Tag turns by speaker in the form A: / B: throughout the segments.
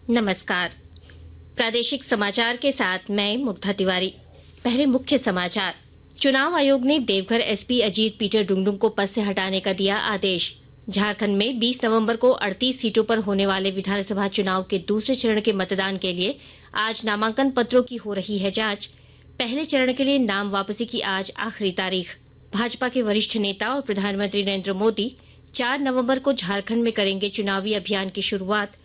A: नमस्कार। प्रादेशिक समाचार के साथ मैं मुग्धा तिवारी। पहले मुख्य समाचार। चुनाव आयोग ने देवघर एसपी अजीत पीटर डुंगडुंग को पद से हटाने का दिया आदेश। झारखंड में 20 नवंबर को 38 सीटों पर होने वाले विधानसभा चुनाव के दूसरे चरण के मतदान के लिए आज नामांकन पत्रों की हो रही है जांच। पहले चरण के लिए नाम वापसी की आज आखिरी तारीख। भाजपा के वरिष्ठ नेता और प्रधानमंत्री नरेंद्र मोदी 4 नवंबर को झारखंड में करेंगे चुनावी अभियान की शुरुआत।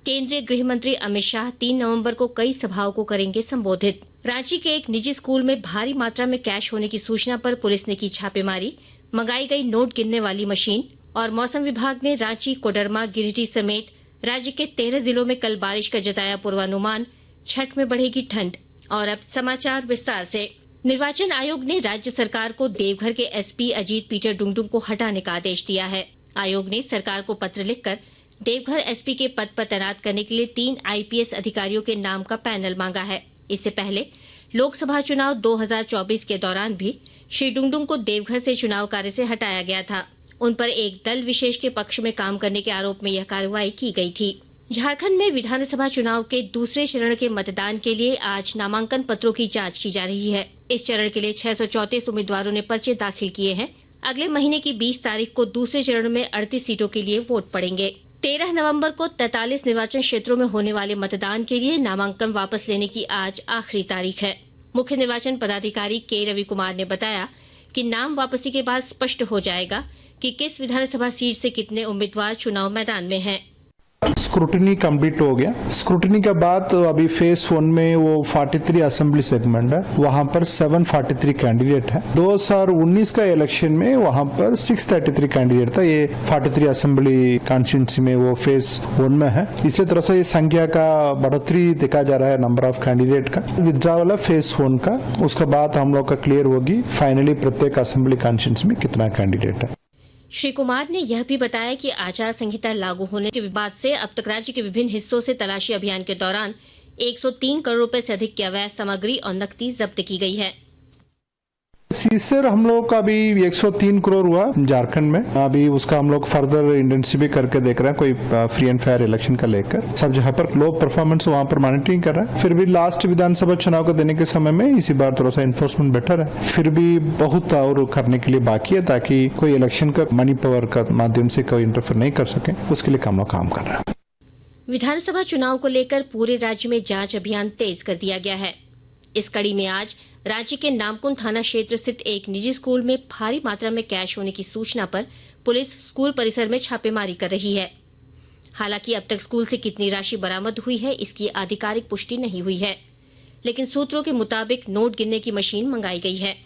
A: केंद्रीय गृह मंत्री अमित शाह 3 नवंबर को कई सभाओं को करेंगे संबोधित। रांची के एक निजी स्कूल में भारी मात्रा में कैश होने की सूचना पर पुलिस ने की छापेमारी, मंगाई गई नोट गिनने वाली मशीन। और मौसम विभाग ने रांची, कोडरमा, गिरिडीह समेत राज्य के 13 जिलों में कल बारिश का जताया पूर्वानुमान। छठ में बढ़ेगी ठंड। और अब समाचार विस्तार से। निर्वाचन आयोग ने राज्य सरकार को देवघर के एसपी अजीत पीटर डुंगडुंग को हटाने का आदेश दिया है। आयोग ने सरकार को पत्र लिखकर देवघर एसपी के पद पर तैनात करने के लिए 3 आईपीएस अधिकारियों के नाम का पैनल मांगा है। इससे पहले लोकसभा चुनाव 2024 के दौरान भी श्री डुंगडुंग को देवघर से चुनाव कार्य से हटाया गया था। उन पर एक दल विशेष के पक्ष में काम करने के आरोप में यह कार्रवाई की गई थी। झारखंड में विधानसभा चुनाव के दूसरे चरण के मतदान के लिए आज नामांकन पत्रों की जांच की जा रही है। इस चरण के लिए 634 उम्मीदवारों ने पर्चे दाखिल किए हैं। अगले महीने की 20 तारीख को दूसरे चरण में 38 सीटों के लिए वोट पड़ेंगे। 13 नवंबर को 43 निर्वाचन क्षेत्रों में होने वाले मतदान के लिए नामांकन वापस लेने की आज आखिरी तारीख है। मुख्य निर्वाचन पदाधिकारी के रवि कुमार ने बताया कि नाम वापसी के बाद स्पष्ट हो जाएगा कि किस विधानसभा सीट से कितने उम्मीदवार चुनाव मैदान में हैं।
B: स्क्रूटनी कंप्लीट हो गया। स्क्रूटनी के बाद तो अभी फेज 1 में वो 43 असेंबली सेगमेंट है, वहां पर 743 कैंडिडेट है। 2019 का इलेक्शन में वहां पर 633 कैंडिडेट था। ये 43 असेंबली कॉन्स्टिट्यूंसी में वो फेज 1 में है। इसी तरह से ये संख्या का बढ़ोतरी देखा जा रहा है नंबर ऑफ कैंडिडेट का। विड्रॉवल है फेज 1 का, उसके बाद हम लोग का क्लियर होगी फाइनली प्रत्येक असेंबली कॉन्स्टिट्यूंसी में कितना कैंडिडेट है।
A: श्री कुमार ने यह भी बताया कि आचार संहिता लागू होने के बाद से अब तक राज्य के विभिन्न हिस्सों से तलाशी अभियान के दौरान 103 करोड़ रुपए से अधिक की अवैध सामग्री और नकदी जब्त की गई है।
B: सीसर हम लोग का अभी 103 करोड़ हुआ झारखंड में। अभी उसका हम लोग फर्दर इंटेंसिफाई करके देख रहे हैं, कोई फ्री एंड फेयर इलेक्शन का लेकर। सब जगह पर लो परफॉर्मेंस वहां पर मॉनिटरिंग कर रहा है। फिर भी लास्ट विधानसभा चुनाव को देने के समय में इसी बार थोड़ा सा इन्फोर्समेंट बेटर है। फिर भी बहुत और करने के लिए बाकी है ताकि कोई इलेक्शन का मनी पावर का माध्यम से कोई इंटरफेयर नहीं कर सके, उसके लिए हम लोग काम कर रहे हैं।
A: विधानसभा चुनाव को लेकर पूरे राज्य में जांच अभियान तेज कर दिया गया है। इस कड़ी में आज रांची के नामकुंड थाना क्षेत्र स्थित एक निजी स्कूल में भारी मात्रा में कैश होने की सूचना पर पुलिस स्कूल परिसर में छापेमारी कर रही है। हालांकि अब तक स्कूल से कितनी राशि बरामद हुई है इसकी आधिकारिक पुष्टि नहीं हुई है, लेकिन सूत्रों के मुताबिक नोट गिनने की मशीन मंगाई गई है।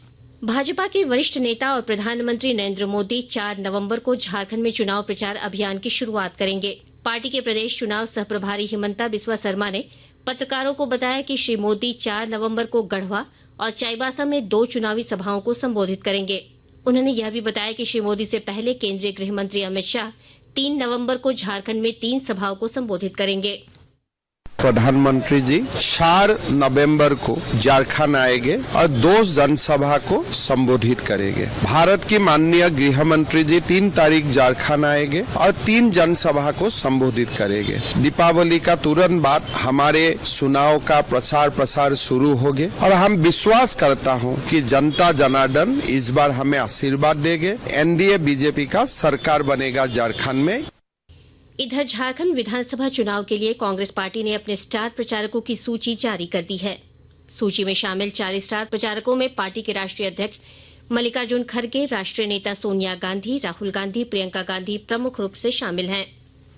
A: भाजपा के वरिष्ठ नेता और प्रधानमंत्री नरेंद्र मोदी 4 नवंबर को झारखंड में चुनाव प्रचार अभियान की शुरुआत करेंगे। पार्टी के प्रदेश चुनाव सह प्रभारी हिमंता बिस्वा शर्मा ने पत्रकारों को बताया कि श्री मोदी 4 नवंबर को गढ़वा और चाईबासा में 2 चुनावी सभाओं को संबोधित करेंगे। उन्होंने यह भी बताया कि श्री मोदी से पहले केंद्रीय गृह मंत्री अमित शाह 3 नवंबर को झारखंड में 3 सभाओं को संबोधित करेंगे।
C: प्रधानमंत्री जी 4 नवंबर को झारखंड आएंगे और 2 जनसभा को संबोधित करेंगे। भारत की माननीय गृह मंत्री जी 3 तारीख झारखंड आएंगे और 3 जनसभा को संबोधित करेंगे। दीपावली का तुरंत बाद हमारे चुनाव का प्रसार शुरू होंगे और हम विश्वास करता हूं कि जनता जनार्दन इस बार हमें आशीर्वाद देंगे। एनडीए बीजेपी का सरकार बनेगा झारखंड में।
A: इधर झारखंड विधानसभा चुनाव के लिए कांग्रेस पार्टी ने अपने स्टार प्रचारकों की सूची जारी कर दी है। सूची में शामिल 4 स्टार प्रचारकों में पार्टी के राष्ट्रीय अध्यक्ष मल्लिकार्जुन खड़गे, राष्ट्रीय नेता सोनिया गांधी, राहुल गांधी, प्रियंका गांधी प्रमुख रूप से शामिल हैं।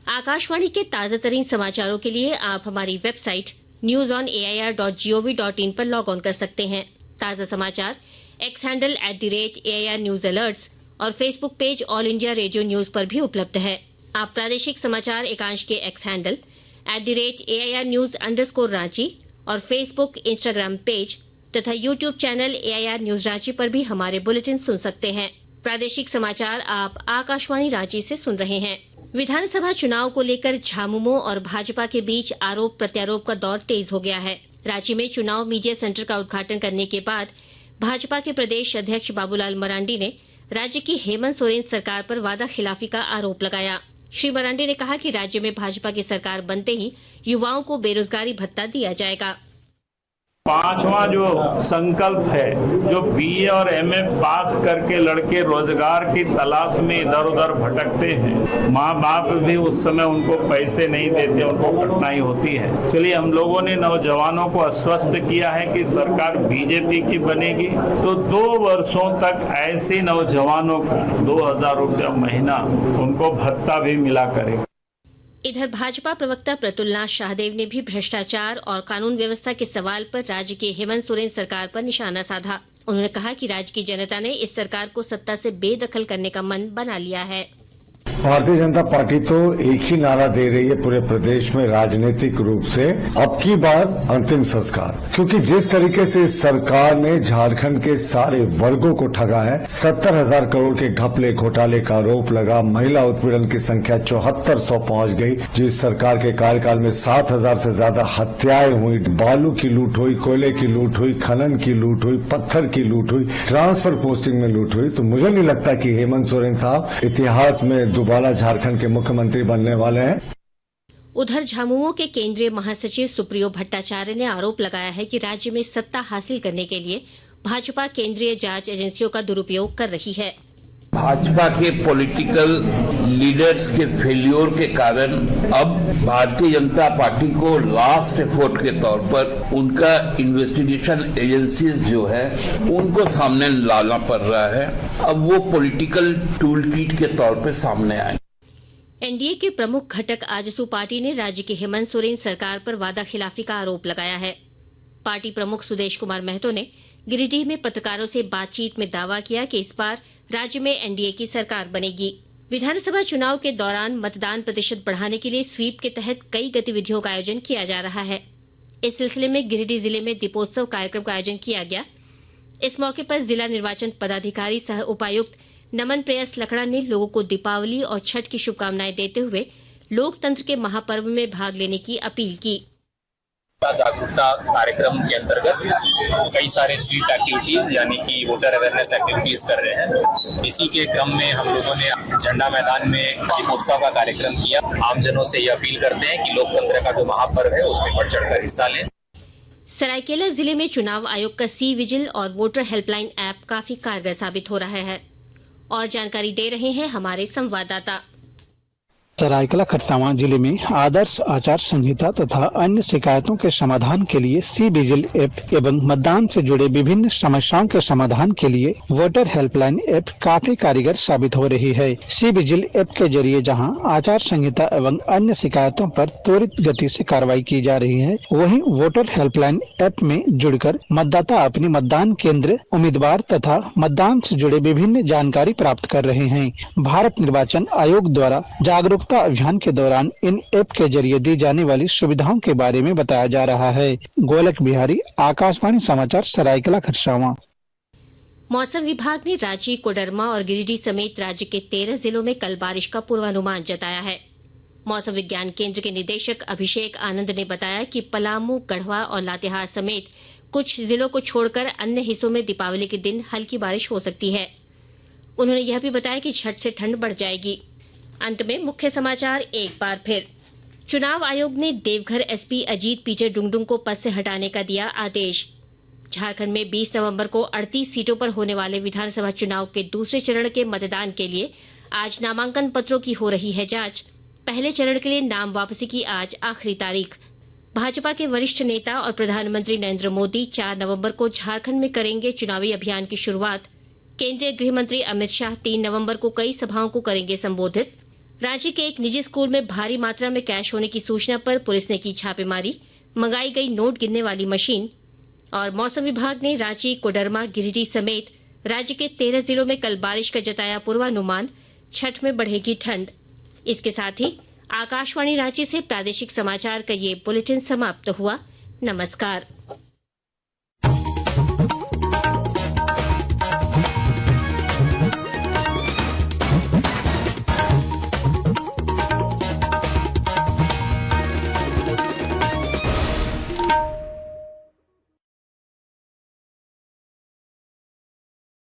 A: आकाशवाणी के ताजातरीन समाचारों के लिए आप हमारी वेबसाइट newsonair.gov.in पर लॉग ऑन कर सकते हैं। ताजा समाचार X handle @AIR news alerts और Facebook page All India Radio news पर भी उपलब्ध है। आप प्रादेशिक समाचार एकांश के X handle @AIR news _Ranchi और फेसबुक, इंस्टाग्राम पेज तथा YouTube channel AIR news Ranchi पर भी हमारे बुलेटिन सुन सकते हैं। प्रादेशिक समाचार आप आकाशवाणी रांची से सुन रहे हैं। विधानसभा चुनाव को लेकर झामुमो और भाजपा के बीच आरोप प्रत्यारोप का दौर तेज हो गया है। रांची में चुनाव मीडिया सेंटर का उद्घाटन करने के बाद भाजपा के प्रदेश अध्यक्ष बाबूलाल मरांडी ने राज्य की हेमंत सोरेन सरकार पर वादा खिलाफी का आरोप लगाया। श्री मरांडी ने कहा कि राज्य में भाजपा की सरकार बनते ही युवाओं को बेरोजगारी भत्ता दिया जाएगा।
D: पांचवा जो संकल्प है, जो बीए और एमए पास करके लड़के रोजगार की तलाश में इधर उधर भटकते हैं, माँ बाप भी उस समय उनको पैसे नहीं देते, उनको कठिनाई होती है। इसलिए हम लोगों ने नौजवानों को आश्वस्त किया है कि सरकार बीजेपी की बनेगी तो 2 वर्षों तक ऐसे नौजवानों को 2,000 रुपया महीना उनको भत्ता भी मिला करेगा।
A: इधर भाजपा प्रवक्ता प्रतुलनाथ शाहदेव ने भी भ्रष्टाचार और कानून व्यवस्था के सवाल पर राज्य की हेमंत सोरेन सरकार पर निशाना साधा। उन्होंने कहा कि राज्य की जनता ने इस सरकार को सत्ता से बेदखल करने का मन बना लिया है।
E: भारतीय जनता पार्टी तो एक ही नारा दे रही है पूरे प्रदेश में राजनीतिक रूप से, अब की बार अंतिम संस्कार। क्योंकि जिस तरीके से इस सरकार ने झारखंड के सारे वर्गों को ठगा है, 70,000 करोड़ के घपले घोटाले का आरोप लगा, महिला उत्पीड़न की संख्या 7400 पहुंच गई। जिस सरकार के कार्यकाल में 7,000 से ज्यादा हत्याएं हुई, बालू की लूट हुई, कोयले की लूट हुई, खनन की लूट हुई, पत्थर की लूट हुई, ट्रांसफर पोस्टिंग में लूट हुई, तो मुझे नहीं लगता कि हेमंत सोरेन साहब इतिहास में दोबारा झारखंड के मुख्यमंत्री बनने वाले हैं।
A: उधर झामुमो के केंद्रीय महासचिव सुप्रियो भट्टाचार्य ने आरोप लगाया है कि राज्य में सत्ता हासिल करने के लिए भाजपा केंद्रीय जांच एजेंसियों का दुरुपयोग कर रही है।
F: भाजपा के पॉलिटिकल लीडर्स के फेल्योर के कारण अब भारतीय जनता पार्टी को लास्ट एफर्ट के तौर पर उनका इन्वेस्टिगेशन एजेंसीज जो है उनको सामने लाना पड़ रहा है। अब वो पॉलिटिकल टूल किट के तौर पर सामने आए।
A: एनडीए के प्रमुख घटक आजसू पार्टी ने राज्य की हेमंत सोरेन सरकार पर वादा खिलाफी का आरोप लगाया है। पार्टी प्रमुख सुदेश कुमार महतो ने गिरिडीह में पत्रकारों से बातचीत में दावा किया कि इस बार राज्य में एनडीए की सरकार बनेगी। विधानसभा चुनाव के दौरान मतदान प्रतिशत बढ़ाने के लिए स्वीप के तहत कई गतिविधियों का आयोजन किया जा रहा है। इस सिलसिले में गिरिडीह जिले में दीपोत्सव कार्यक्रम का आयोजन किया गया। इस मौके पर जिला निर्वाचन पदाधिकारी सह उपायुक्त नमन प्रेयस लकड़ा ने लोगों को दीपावली और छठ की शुभकामनाएं देते हुए लोकतंत्र के महापर्व में भाग लेने की अपील की।
G: जागरूकता कार्यक्रम के अंतर्गत कई सारे स्वीप एक्टिविटीज यानी कि वोटर अवेयरनेस एक्टिविटीज कर रहे हैं। इसी के क्रम में हम लोगों ने झंडा मैदान में दीपोत्सव का कार्यक्रम किया। आमजनों से ये अपील करते हैं कि लोकतंत्र का जो महापर्व है उसमें बढ़ चढ़कर हिस्सा लें।
A: सरायकेला जिले में चुनाव आयोग का सी विजिल और वोटर हेल्पलाइन ऐप काफी कारगर साबित हो रहा है। और जानकारी दे रहे हैं हमारे संवाददाता।
H: सरायकेला खरसावां जिले में आदर्श आचार संहिता तथा अन्य शिकायतों के समाधान के लिए सी विजिल ऐप एवं मतदान से जुड़े विभिन्न समस्याओं के समाधान के लिए वोटर हेल्पलाइन ऐप काफी कारगर साबित हो रही है। सी विजिल ऐप के जरिए जहां आचार संहिता एवं अन्य शिकायतों पर त्वरित गति से कार्रवाई की जा रही है, वहीं वोटर हेल्पलाइन ऐप में जुड़कर मतदाता अपने मतदान केंद्र, उम्मीदवार तथा मतदान से जुड़े विभिन्न जानकारी प्राप्त कर रहे हैं। भारत निर्वाचन आयोग द्वारा जागरूकता अभियान के दौरान इन ऐप के जरिए दी जाने वाली सुविधाओं के बारे में बताया जा रहा है। गोलक बिहारी, आकाशवाणी समाचार, सरायकेला खरसावां।
A: मौसम विभाग ने रांची, कोडरमा और गिरिडीह समेत राज्य के 13 जिलों में कल बारिश का पूर्वानुमान जताया है। मौसम विज्ञान केंद्र के निदेशक अभिषेक आनंद ने बताया कि पलामू, गढ़वा और लातेहार समेत कुछ जिलों को छोड़कर अन्य हिस्सों में दीपावली के दिन हल्की बारिश हो सकती है। उन्होंने यह भी बताया कि छठ से ठंड बढ़ जाएगी। अंत में मुख्य समाचार एक बार फिर। चुनाव आयोग ने देवघर एसपी अजीत पीटर डुंगडुंग को पद से हटाने का दिया आदेश। झारखंड में 20 नवंबर को 38 सीटों पर होने वाले विधानसभा चुनाव के दूसरे चरण के मतदान के लिए आज नामांकन पत्रों की हो रही है जांच। पहले चरण के लिए नाम वापसी की आज आखिरी तारीख। भाजपा के वरिष्ठ नेता और प्रधानमंत्री नरेंद्र मोदी 4 नवंबर को झारखंड में करेंगे चुनावी अभियान की शुरुआत। केंद्रीय गृह मंत्री अमित शाह 3 नवंबर को कई सभाओं को करेंगे संबोधित। रांची के एक निजी स्कूल में भारी मात्रा में कैश होने की सूचना पर पुलिस ने की छापेमारी, मंगाई गई नोट गिनने वाली मशीन। और मौसम विभाग ने रांची, कोडरमा, गिरिडीह समेत राज्य के 13 जिलों में कल बारिश का जताया पूर्वानुमान। छठ में बढ़ेगी ठंड। इसके साथ ही आकाशवाणी रांची से प्रादेशिक समाचार का ये बुलेटिन समाप्त हुआ। नमस्कार।